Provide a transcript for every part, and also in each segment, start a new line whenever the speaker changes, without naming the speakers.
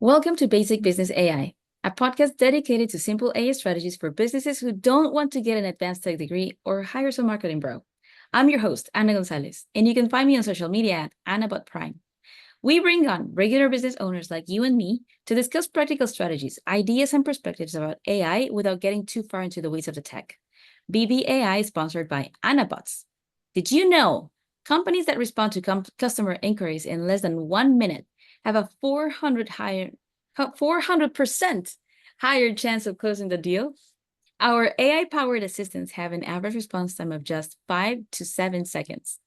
Welcome to Basic Business AI, a podcast dedicated to simple AI strategies for businesses who don't want to get an advanced tech degree or hire some marketing bro. I'm your host, Ana Gonzalez, and you can find me on social media at AnnaBotPrime. We bring on regular business owners like you and me to discuss practical strategies, ideas, and perspectives about AI without getting too far into the weeds of the tech. BBAI is sponsored by AnnaBots. Did you know companies that respond to customer inquiries in less than 1 minute have a 400% higher chance of closing the deal? Our AI-powered assistants have an average response time of just 5 to 7 seconds,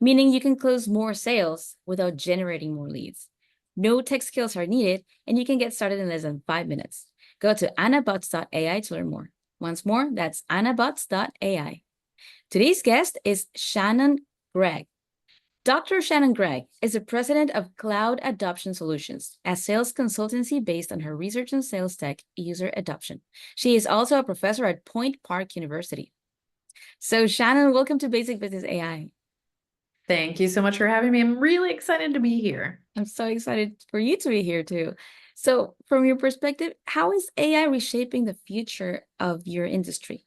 meaning you can close more sales without generating more leads. No tech skills are needed, and you can get started in less than 5 minutes. Go to annabots.ai to learn more. Once more, that's annabots.ai. Today's guest is Shannon Gregg. Dr. Shannon Gregg is the president of Cloud Adoption Solutions, a sales consultancy based on her research in sales tech user adoption. She is also a professor at Point Park University. So, Shannon, welcome to Basic Business AI.
Thank you so much for having me. I'm really excited to be here.
I'm so excited for you to be here too. So, from your perspective, how is AI reshaping the future of your industry?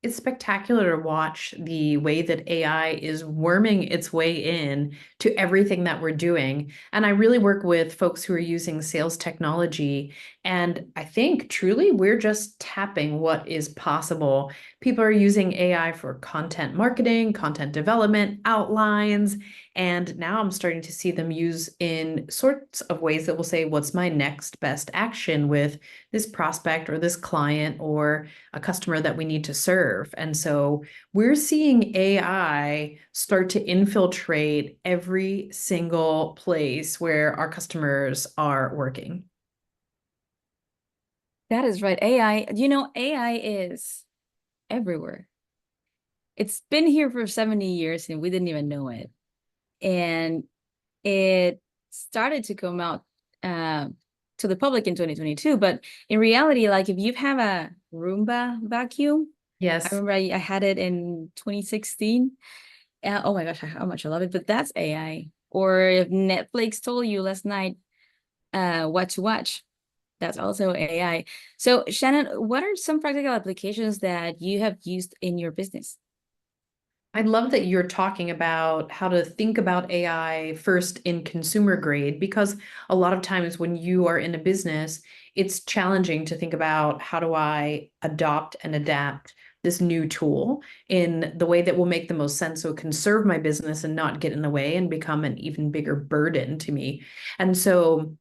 It's spectacular to watch the way that AI is worming its way in to everything that we're doing. And I really work with folks who are using sales technology. And I think truly we're just tapping what is possible. People are using AI for content marketing, content development, outlines. And now I'm starting to see them use in sorts of ways that will say, what's my next best action with this prospect or this client or a customer that we need to serve. And so we're seeing AI start to infiltrate every single place where our customers are working.
That is right. AI is everywhere. It's been here for 70 years and we didn't even know it. And it started to come out to the public in 2022. But in reality, like if you have a Roomba vacuum, I
Yes.
remember I had it in 2016. Oh my gosh, how much I love it. But that's AI. Or if Netflix told you last night what to watch, that's also AI. So Shannon, what are some practical applications that you have used in your business?
I love that you're talking about how to think about AI first in consumer grade, because a lot of times when you are in a business, it's challenging to think about how do I adopt and adapt this new tool in the way that will make the most sense so it can serve my business and not get in the way and become an even bigger burden to me. And so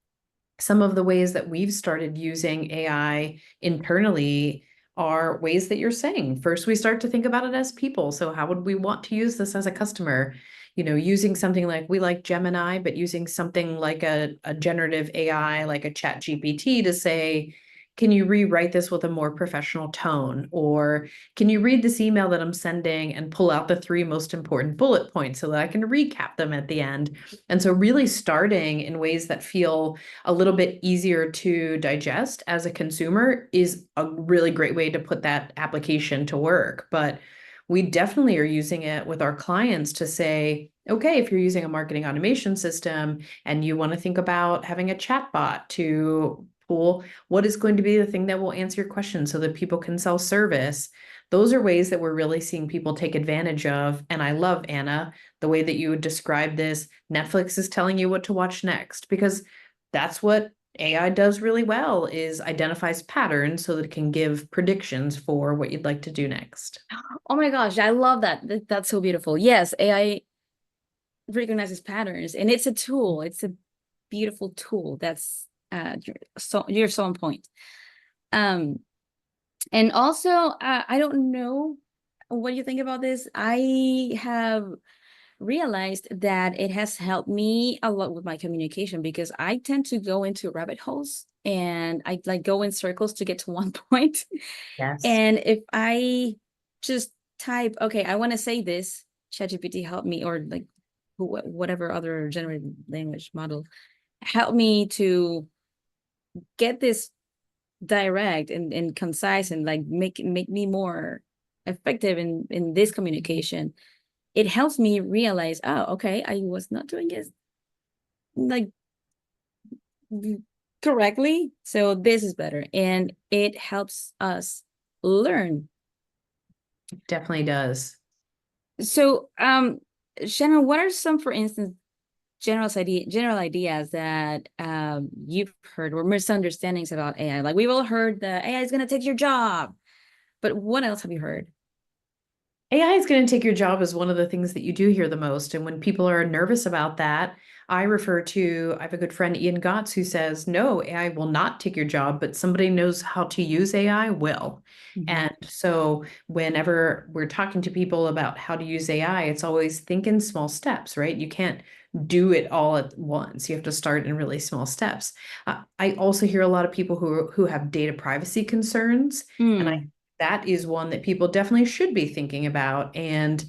some of the ways that we've started using AI internally are ways that you're saying. First, we start to think about it as people. So how would we want to use this as a customer? Using something like we like Gemini, but using something like a generative AI, like a chat GPT to say, can you rewrite this with a more professional tone? Or can you read this email that I'm sending and pull out the three most important bullet points so that I can recap them at the end? And so really starting in ways that feel a little bit easier to digest as a consumer is a really great way to put that application to work. But we definitely are using it with our clients to say, okay, if you're using a marketing automation system and you want to think about having a chatbot to pull what is going to be the thing that will answer your questions so that people can self-service. Those are ways that we're really seeing people take advantage of. And I love, Anna, the way that you would describe this. Netflix is telling you what to watch next, because that's what AI does really well, is identifies patterns so that it can give predictions for what you'd like to do next.
Oh my gosh, I love that. That's so beautiful. Yes, AI recognizes patterns and it's a tool. It's a beautiful tool. That's you're so on point. Um, and also I don't know what you think about this. I have realized that it has helped me a lot with my communication because I tend to go into rabbit holes and I like go in circles to get to one point.
Yes.
And if I just type, okay, I want to say this, ChatGPT help me, or like whatever other generated language model help me to get this direct and concise and like make me more effective in this communication. It helps me realize, oh, okay, I was not doing it like correctly. So this is better. And it helps us learn.
Definitely does.
So, Shannon, what are some, for instance, general ideas that you've heard or misunderstandings about AI? Like we've all heard that AI is going to take your job, but what else have you heard?
AI is going to take your job is one of the things that you do hear the most. And when people are nervous about that, I have a good friend, Ian Gotts, who says, no, AI will not take your job, but somebody knows how to use AI will.
Mhm.
And so whenever we're talking to people about how to use AI, it's always think in small steps, right? You can't do it all at once. You have to start in really small steps. I also hear a lot of people who have data privacy concerns. And
Mm.
that is one that people definitely should be thinking about and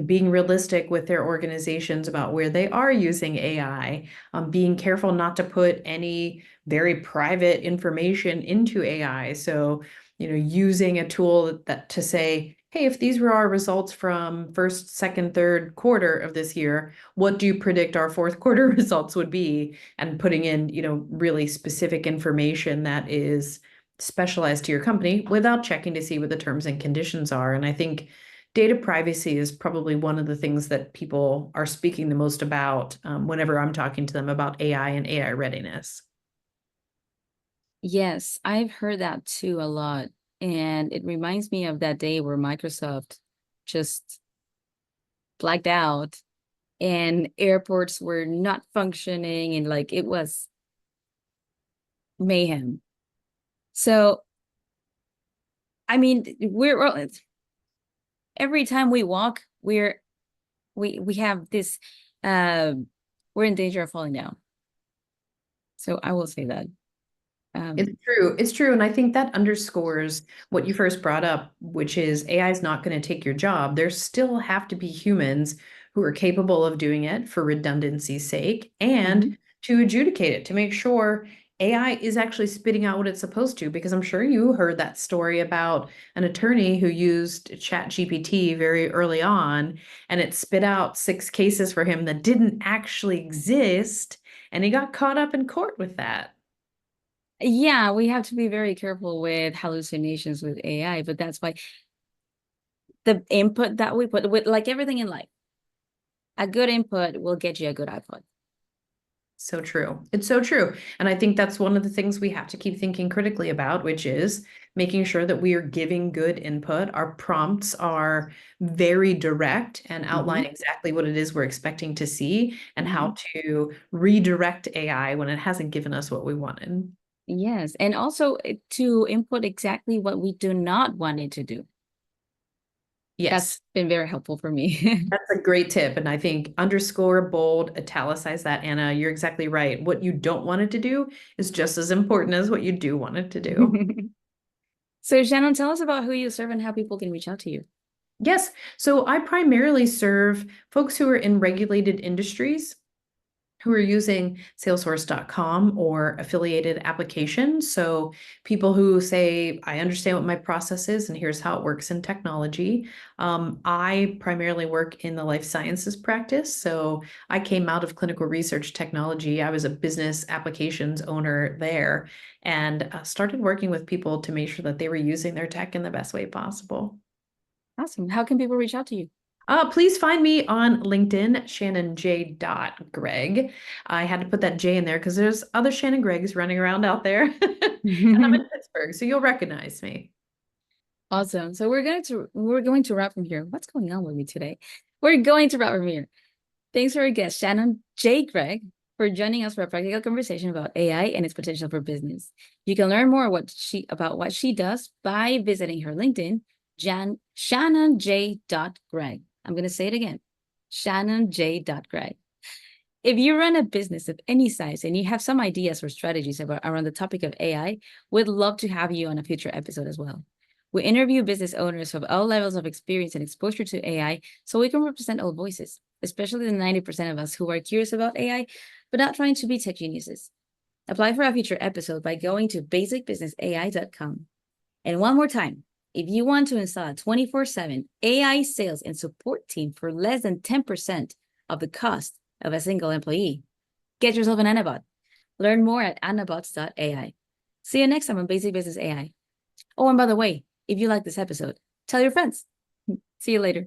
being realistic with their organizations about where they are using AI, being careful not to put any very private information into AI. So, using a tool that to say, hey, if these were our results from first, second, third quarter of this year, what do you predict our fourth quarter results would be? And putting in, really specific information that is specialized to your company without checking to see what the terms and conditions are. And I think data privacy is probably one of the things that people are speaking the most about whenever I'm talking to them about AI and AI readiness.
Yes, I've heard that too a lot. And it reminds me of that day where Microsoft just blacked out and airports were not functioning and like it was mayhem. So, I mean, every time we walk, we have this uh we're in danger of falling down. So I will say that.
It's
Um,
true. It's true. And I think that underscores what you first brought up, which is AI is not going to take your job. There still have to be humans who are capable of doing it for redundancy's sake and
mhm.
to adjudicate it, to make sure AI is actually spitting out what it's supposed to. Because I'm sure you heard that story about an attorney who used ChatGPT very early on, and it spit out 6 cases for him that didn't actually exist. And he got caught up in court with that.
Yeah, we have to be very careful with hallucinations with AI, but that's why the input that we put with like everything in life, a good input will get you a good output.
So true. It's so true. And I think that's one of the things we have to keep thinking critically about, which is making sure that we are giving good input. Our prompts are very direct and outline
Mhm,
exactly what it is we're expecting to see and how
mhm.
to redirect AI when it hasn't given us what we wanted.
Yes, and also to input exactly what we do not want it to do.
Yes,
That's been very helpful for me.
that's a great tip. And I think underscore, bold, italicize that, Anna. You're exactly right. What you don't want it to do is just as important as what you do want it to do.
So Shannon, tell us about who you serve and how people can reach out to you.
Yes. So I primarily serve folks who are in regulated industries who are using Salesforce.com or affiliated applications. So people who say, I understand what my process is and here's how it works in technology. I primarily work in the life sciences practice. So I came out of clinical research technology. I was a business applications owner there and started working with people to make sure that they were using their tech in the best way possible.
Awesome. How can people reach out to you?
Please find me on LinkedIn, Shannon J. Gregg. I had to put that J in there because there's other Shannon Greggs running around out there. And I'm in Pittsburgh, so you'll recognize me.
Awesome. So we're going to wrap from here. What's going on with me today? We're going to wrap from here. Thanks for our guest, Shannon J. Gregg, for joining us for a practical conversation about AI and its potential for business. You can learn more about what she does by visiting her LinkedIn, Shannon J. Gregg. I'm going to say it again, Shannon J. Gregg. If you run a business of any size and you have some ideas or strategies around the topic of AI, we'd love to have you on a future episode as well. We interview business owners of all levels of experience and exposure to AI so we can represent all voices, especially the 90% of us who are curious about AI, but not trying to be tech geniuses. Apply for a future episode by going to basicbusinessai.com. And one more time, if you want to install a 24/7 AI sales and support team for less than 10% of the cost of a single employee, get yourself an Anabot. Learn more at annabots.ai. See you next time on Basic Business AI. Oh, and by the way, if you like this episode, tell your friends. See you later.